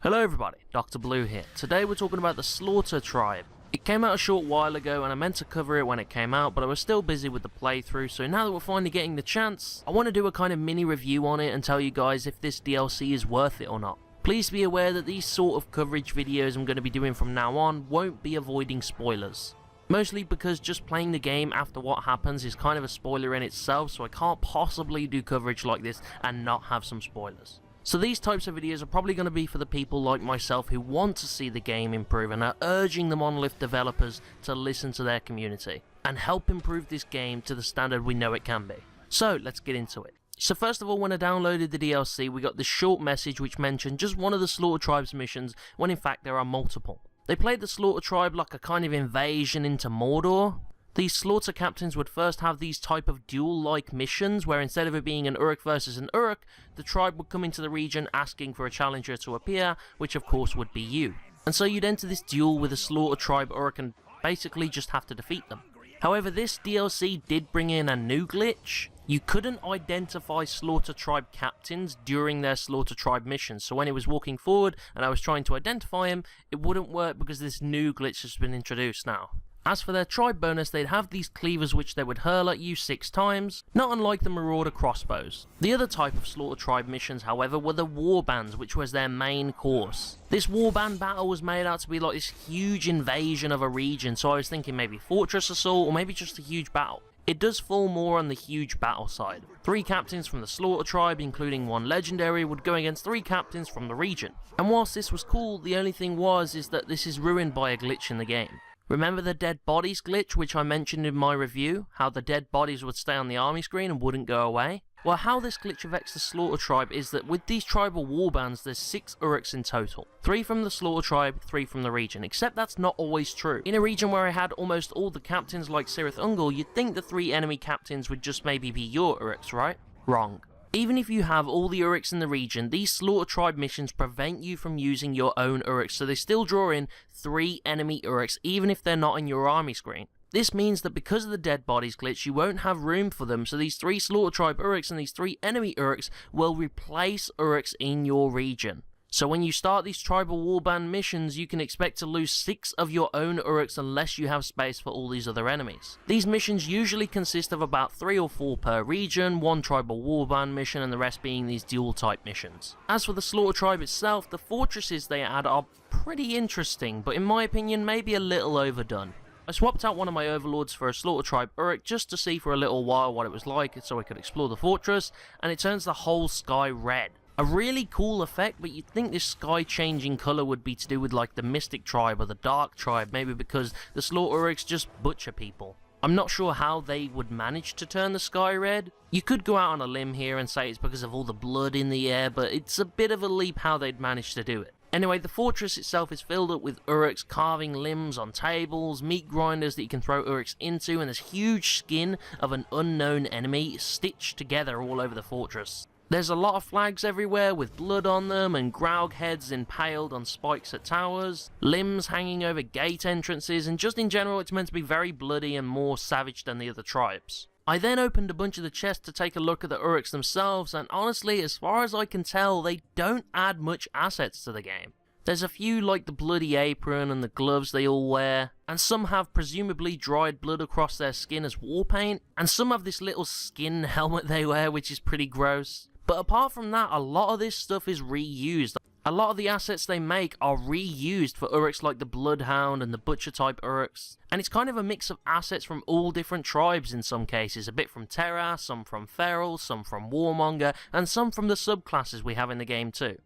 Hello everybody, Dr. Blue here. Today we're talking about the Slaughter Tribe. It came out a short while ago and I meant to cover it when it came out, but I was still busy with the playthrough, so now that we're finally getting the chance, I want to do a kind of mini review on it and tell you guys if this DLC is worth it or not. Please be aware that these sort of coverage videos I'm going to be doing from now on won't be avoiding spoilers. Mostly because just playing the game after what happens is kind of a spoiler in itself, so I can't possibly do coverage like this and not have some spoilers. So these types of videos are probably going to be for the people like myself who want to see the game improve and are urging the Monolith developers to listen to their community and help improve this game to the standard we know it can be. So let's get into it. So first of all, when I downloaded the DLC, we got this short message which mentioned just one of the Slaughter Tribe's missions, when in fact there are multiple. They played the Slaughter Tribe like a kind of invasion into Mordor. These Slaughter captains would first have these type of duel-like missions, where instead of it being an Uruk versus an Uruk, the tribe would come into the region asking for a challenger to appear, which of course would be you. And so you'd enter this duel with a Slaughter Tribe Uruk and basically just have to defeat them. However, this DLC did bring in a new glitch. You couldn't identify Slaughter Tribe captains during their Slaughter Tribe missions, so when it was walking forward and I was trying to identify him, it wouldn't work because this new glitch has been introduced now. As for their tribe bonus, they'd have these cleavers which they would hurl at you 6 times, not unlike the Marauder crossbows. The other type of Slaughter Tribe missions, however, were the warbands, which was their main course. This warband battle was made out to be like this huge invasion of a region, so I was thinking maybe Fortress Assault or maybe just a huge battle. It does fall more on the huge battle side. 3 captains from the Slaughter Tribe, including 1 legendary, would go against 3 captains from the region. And whilst this was cool, the only thing is that this is ruined by a glitch in the game. Remember the dead bodies glitch which I mentioned in my review? How the dead bodies would stay on the army screen and wouldn't go away? Well, how this glitch affects the Slaughter Tribe is that with these tribal warbands there's 6 Uruks in total. 3 from the Slaughter Tribe, 3 from the region, except that's not always true. In a region where I had almost all the captains like Cirith Ungol, you'd think the 3 enemy captains would just maybe be your Uruks, right? Wrong. Even if you have all the Uruks in the region, these Slaughter Tribe missions prevent you from using your own Uruks, so they still draw in 3 enemy Uruks even if they're not in your army screen. This means that because of the dead bodies glitch, you won't have room for them, so these 3 Slaughter Tribe Uruks and these 3 enemy Uruks will replace Uruks in your region. So when you start these tribal warband missions, you can expect to lose 6 of your own Uruks unless you have space for all these other enemies. These missions usually consist of about 3 or 4 per region, 1 tribal warband mission and the rest being these duel type missions. As for the Slaughter Tribe itself, the fortresses they add are pretty interesting, but in my opinion maybe a little overdone. I swapped out one of my overlords for a Slaughter Tribe Uruk just to see for a little while what it was like so I could explore the fortress, and it turns the whole sky red. A really cool effect, but you'd think this sky changing colour would be to do with like the Mystic Tribe or the Dark Tribe, maybe because the Slaughter Uruks just butcher people. I'm not sure how they would manage to turn the sky red. You could go out on a limb here and say it's because of all the blood in the air, but it's a bit of a leap how they'd manage to do it. Anyway, the fortress itself is filled up with Uruks carving limbs on tables, meat grinders that you can throw Uruks into, and this huge skin of an unknown enemy stitched together all over the fortress. There's a lot of flags everywhere with blood on them and Graug heads impaled on spikes at towers, limbs hanging over gate entrances, and just in general it's meant to be very bloody and more savage than the other tribes. I then opened a bunch of the chests to take a look at the Uruks themselves, and honestly, as far as I can tell, they don't add much assets to the game. There's a few like the bloody apron and the gloves they all wear, and some have presumably dried blood across their skin as war paint, and some have this little skin helmet they wear which is pretty gross. But apart from that, a lot of this stuff is reused. A lot of the assets they make are reused for Uruks like the Bloodhound and the Butcher type Uruks. And it's kind of a mix of assets from all different tribes in some cases. A bit from Terra, some from Feral, some from Warmonger, and some from the subclasses we have in the game too.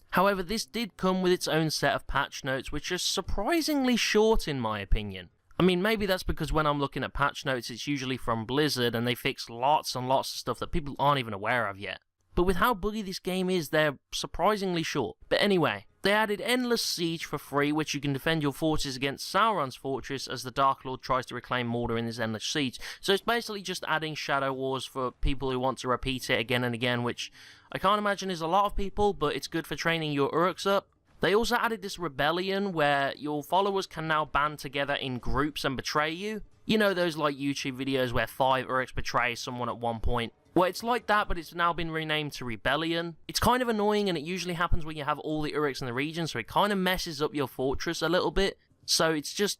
However, this did come with its own set of patch notes, which are surprisingly short in my opinion. I mean, maybe that's because when I'm looking at patch notes, it's usually from Blizzard and they fix lots and lots of stuff that people aren't even aware of yet. But with how buggy this game is, they're surprisingly short. But anyway, they added Endless Siege for free, which you can defend your forces against Sauron's fortress as the Dark Lord tries to reclaim Mordor in this Endless Siege. So it's basically just adding Shadow Wars for people who want to repeat it again and again, which I can't imagine is a lot of people, but it's good for training your Uruks up. They also added this rebellion where your followers can now band together in groups and betray you. You know those like YouTube videos where 5 Uruks betray someone at one point? Well, it's like that, but it's now been renamed to Rebellion. It's kind of annoying, and it usually happens when you have all the Uruks in the region, so it kind of messes up your fortress a little bit. So it's just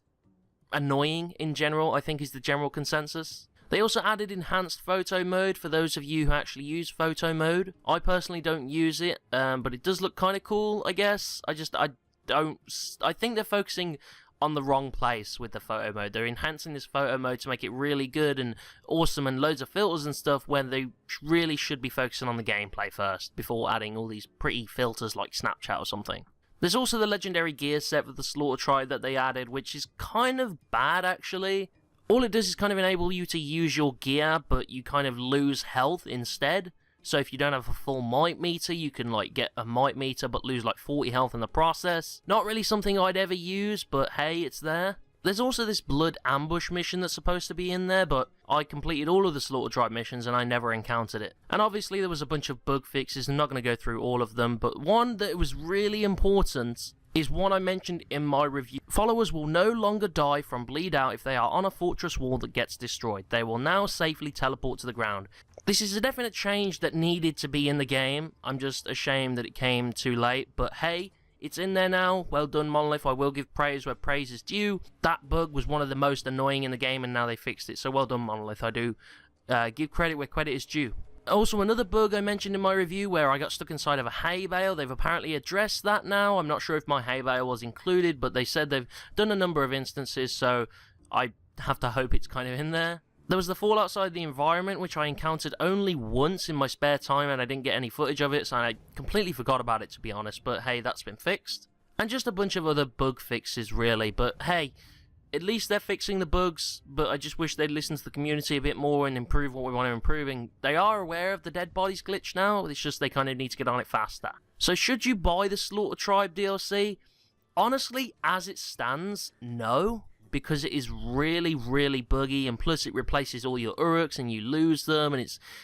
annoying in general, I think is the general consensus. They also added enhanced photo mode for those of you who actually use photo mode. I personally don't use it, but it does look kind of cool, I guess. I think they're focusing on the wrong place with the photo mode. They're enhancing this photo mode to make it really good and awesome and loads of filters and stuff, when they really should be focusing on the gameplay first before adding all these pretty filters like Snapchat or something. There's also the legendary gear set for the Slaughter Tribe that they added, which is kind of bad actually. All it does is kind of enable you to use your gear, but you kind of lose health instead. So if you don't have a full might meter, you can like get a might meter but lose like 40 health in the process. Not really something I'd ever use, but hey, it's there. There's also this Blood Ambush mission that's supposed to be in there, but I completed all of the Slaughter Tribe missions and I never encountered it. And obviously there was a bunch of bug fixes. I'm not going to go through all of them, but one that was really important is one I mentioned in my review. Followers will no longer die from bleed out if they are on a fortress wall that gets destroyed. They will now safely teleport to the ground. This is a definite change that needed to be in the game. I'm just ashamed that it came too late, but hey, it's in there now. Well done, Monolith. I will give praise where praise is due. That bug was one of the most annoying in the game, and now they fixed it, so well done, Monolith. I do give credit where credit is due. Also, another bug I mentioned in my review where I got stuck inside of a hay bale. They've apparently addressed that now. I'm not sure if my hay bale was included, but they said they've done a number of instances, so I have to hope it's kind of in there. There was the fall outside the environment, which I encountered only once in my spare time, and I didn't get any footage of it, so I completely forgot about it, to be honest, but hey, that's been fixed. And just a bunch of other bug fixes, really, but hey, at least they're fixing the bugs, but I just wish they'd listen to the community a bit more and improve what we want to improve. And they are aware of the dead bodies glitch now, it's just they kind of need to get on it faster. So should you buy the Slaughter Tribe DLC? Honestly, as it stands, no. Because it is really, really buggy, and plus it replaces all your Uruks and you lose them, and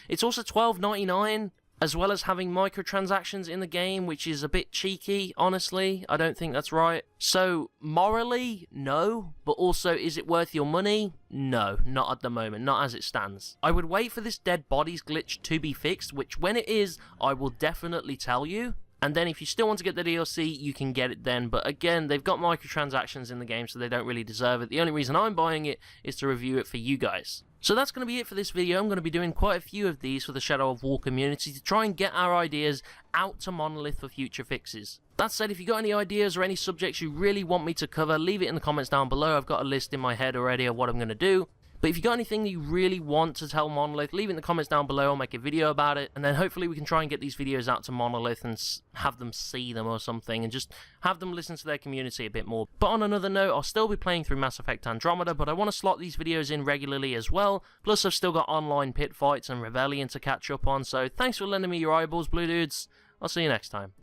it's also $12.99, as well as having microtransactions in the game, which is a bit cheeky, honestly. I don't think that's right. So, morally, no, but also, is it worth your money? No, not at the moment, not as it stands. I would wait for this dead bodies glitch to be fixed, which when it is, I will definitely tell you. And then if you still want to get the DLC, you can get it then. But again, they've got microtransactions in the game, so they don't really deserve it. The only reason I'm buying it is to review it for you guys. So that's going to be it for this video. I'm going to be doing quite a few of these for the Shadow of War community to try and get our ideas out to Monolith for future fixes. That said, if you got any ideas or any subjects you really want me to cover, leave it in the comments down below. I've got a list in my head already of what I'm going to do. But if you got anything that you really want to tell Monolith, leave it in the comments down below. I'll make a video about it. And then hopefully we can try and get these videos out to Monolith and have them see them or something. And just have them listen to their community a bit more. But on another note, I'll still be playing through Mass Effect Andromeda. But I want to slot these videos in regularly as well. Plus I've still got online pit fights and Rebellion to catch up on. So thanks for lending me your eyeballs, Blue Dudes. I'll see you next time.